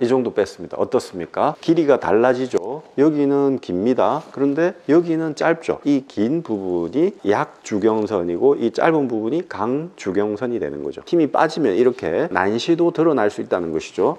이 정도 뺐습니다. 어떻습니까? 길이가 달라지죠. 여기는 깁니다. 그런데 여기는 짧죠. 이 긴 부분이 약주경선이고 이 짧은 부분이 강주경선이 되는 거죠. 힘이 빠지면 이렇게 난시도 드러날 수 있다는 것이죠.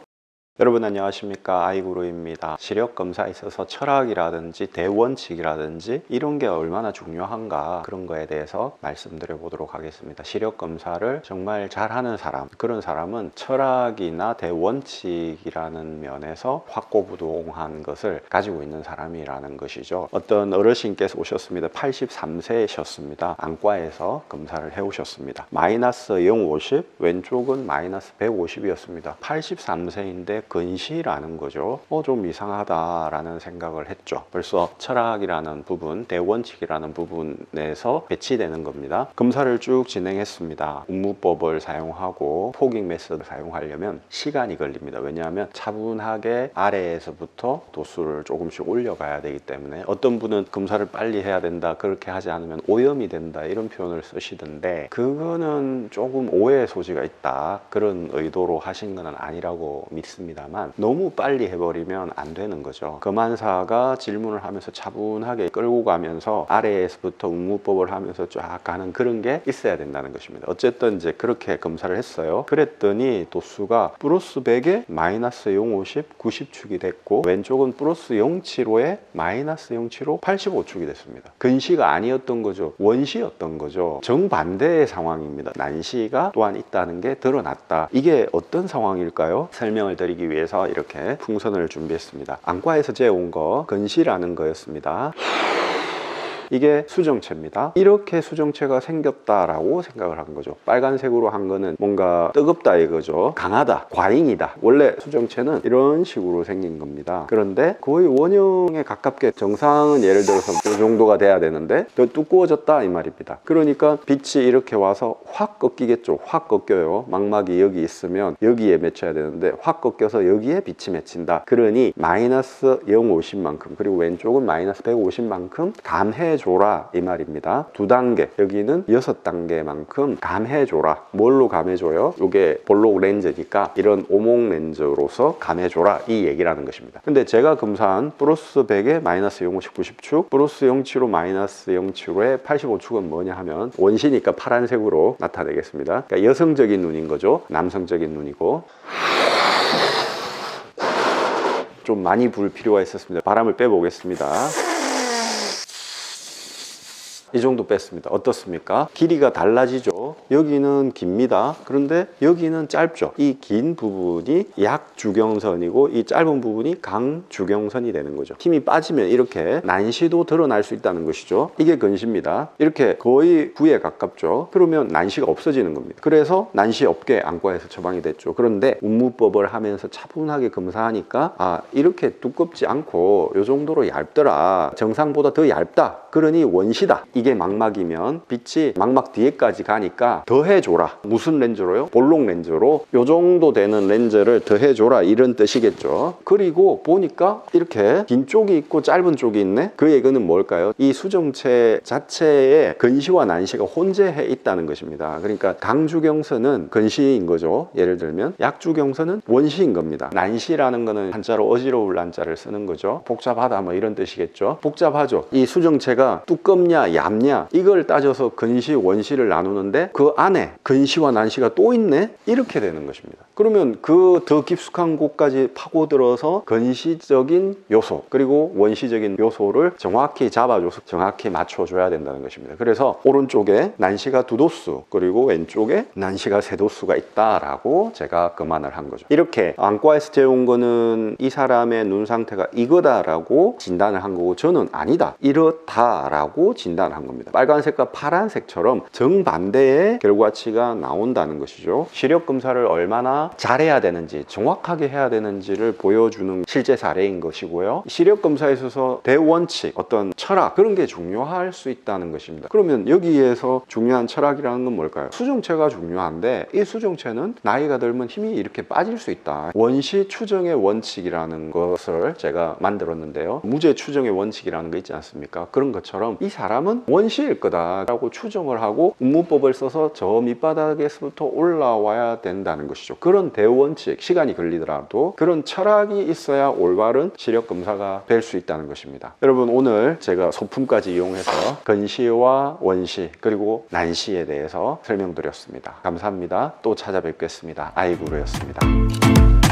여러분 안녕하십니까, 아이구루입니다. 시력 검사에 있어서 철학이라든지 대원칙이라든지 이런 게 얼마나 중요한가, 그런 거에 대해서 말씀드려 보도록 하겠습니다. 시력 검사를 정말 잘하는 사람, 그런 사람은 철학이나 대원칙이라는 면에서 확고부동한 것을 가지고 있는 사람이라는 것이죠. 어떤 어르신께서 오셨습니다. 83세셨습니다. 안과에서 검사를 해 오셨습니다. 마이너스 0.50, 왼쪽은 마이너스 150이었습니다 83세인데 근시라는 거죠. 좀 이상하다라는 생각을 했죠. 벌써 철학이라는 부분, 대원칙이라는 부분에서 배치되는 겁니다. 검사를 쭉 진행했습니다. 운무법을 사용하고 포깅 메서드를 사용하려면 시간이 걸립니다. 왜냐하면 차분하게 아래에서부터 도수를 조금씩 올려가야 되기 때문에, 어떤 분은 검사를 빨리 해야 된다, 그렇게 하지 않으면 오염이 된다, 이런 표현을 쓰시던데 그거는 조금 오해의 소지가 있다, 그런 의도로 하신 건 아니라고 믿습니다. 너무 빨리 해버리면 안 되는 거죠. 검안사가 질문을 하면서 차분하게 끌고 가면서 아래에서부터 운무법을 하면서 쫙 가는 그런 게 있어야 된다는 것입니다. 어쨌든 이제 그렇게 검사를 했어요. 그랬더니 도수가 플러스 100에 마이너스 0.50, 90축이 됐고, 왼쪽은 플러스 0.75에 마이너스 0.75, 85축이 됐습니다. 근시가 아니었던 거죠. 원시였던 거죠. 정반대의 상황입니다. 난시가 또한 있다는 게 드러났다. 이게 어떤 상황일까요? 설명을 드리기 위해서 이렇게 풍선을 준비했습니다. 안과에서 재온 거 근시라는 거였습니다. 이게 수정체입니다. 이렇게 수정체가 생겼다라고 생각을 한 거죠. 빨간색으로 한 거는 뭔가 뜨겁다 이거죠. 강하다, 과잉이다. 원래 수정체는 이런 식으로 생긴 겁니다. 그런데 거의 원형에 가깝게, 정상은 예를 들어서 이 정도가 돼야 되는데 더 두꺼워졌다 이 말입니다. 그러니까 빛이 이렇게 와서 확 꺾이겠죠. 확 꺾여요. 망막이 여기 있으면 여기에 맺혀야 되는데 확 꺾여서 여기에 빛이 맺힌다. 그러니 마이너스 0.50만큼, 그리고 왼쪽은 마이너스 150만큼 감해 줘라 이 말입니다. 2단계, 여기는 6단계만큼 감해줘라. 뭘로 감해줘요? 이게 볼록 렌즈니까 이런 오목 렌즈로서 감해줘라, 이 얘기라는 것입니다. 근데 제가 검사한 플러스 100에 마이너스 0.50, 90축, 플러스 0.75, 마이너스 0.75에 85축은 뭐냐 하면 원시니까 파란색으로 나타내겠습니다. 그러니까 여성적인 눈인 거죠. 남성적인 눈이고, 좀 많이 불 필요가 있었습니다. 바람을 빼보겠습니다. 이 정도 뺐습니다. 어떻습니까? 길이가 달라지죠. 여기는 깁니다. 그런데 여기는 짧죠. 이 긴 부분이 약주경선이고 이 짧은 부분이 강주경선이 되는 거죠. 힘이 빠지면 이렇게 난시도 드러날 수 있다는 것이죠. 이게 근시입니다. 이렇게 거의 9에 가깝죠. 그러면 난시가 없어지는 겁니다. 그래서 난시 없게 안과에서 처방이 됐죠. 그런데 운무법을 하면서 차분하게 검사하니까 이렇게 두껍지 않고 이 정도로 얇더라, 정상보다 더 얇다, 그러니 원시다. 이게 망막이면 빛이 망막 뒤에까지 가니까 더해줘라. 무슨 렌즈로요? 볼록 렌즈로 이 정도 되는 렌즈를 더해줘라, 이런 뜻이겠죠. 그리고 보니까 이렇게 긴 쪽이 있고 짧은 쪽이 있네. 그 얘기는 뭘까요? 이 수정체 자체에 근시와 난시가 혼재해 있다는 것입니다. 그러니까 강주경선은 근시인 거죠. 예를 들면 약주경선은 원시인 겁니다. 난시라는 거는 한자로 어지러울 난자를 쓰는 거죠. 복잡하다 뭐 이런 뜻이겠죠. 복잡하죠. 이 수정체가 두껍냐 얇냐 이걸 따져서 근시, 원시를 나누는데 그 안에 근시와 난시가 또 있네? 이렇게 되는 것입니다. 그러면 그 더 깊숙한 곳까지 파고들어서 근시적인 요소 그리고 원시적인 요소를 정확히 잡아줘서 정확히 맞춰줘야 된다는 것입니다. 그래서 오른쪽에 난시가 2도수 그리고 왼쪽에 난시가 3도수가 있다라고 제가 검안을 한 거죠. 이렇게 안과에서 재온 거는 이 사람의 눈 상태가 이거다라고 진단을 한 거고, 저는 아니다, 이렇다라고 진단을 한 겁니다. 빨간색과 파란색처럼 정반대의 결과치가 나온다는 것이죠. 시력 검사를 얼마나 잘해야 되는지, 정확하게 해야 되는지를 보여주는 실제 사례인 것이고요. 시력 검사에 있어서 대원칙, 어떤 철학, 그런 게 중요할 수 있다는 것입니다. 그러면 여기에서 중요한 철학이라는 건 뭘까요? 수정체가 중요한데 이 수정체는 나이가 들면 힘이 이렇게 빠질 수 있다. 원시 추정의 원칙이라는 것을 제가 만들었는데요. 무죄 추정의 원칙이라는 거 있지 않습니까? 그런 것처럼 이 사람은 원시일 거다라고 추정을 하고 운무법을 써서 따라서 저 밑바닥에서부터 올라와야 된다는 것이죠. 그런 대원칙, 시간이 걸리더라도 그런 철학이 있어야 올바른 시력 검사가 될 수 있다는 것입니다. 여러분, 오늘 제가 소품까지 이용해서 건시와 원시 그리고 난시에 대해서 설명드렸습니다. 감사합니다. 또 찾아뵙겠습니다. 아이구루였습니다.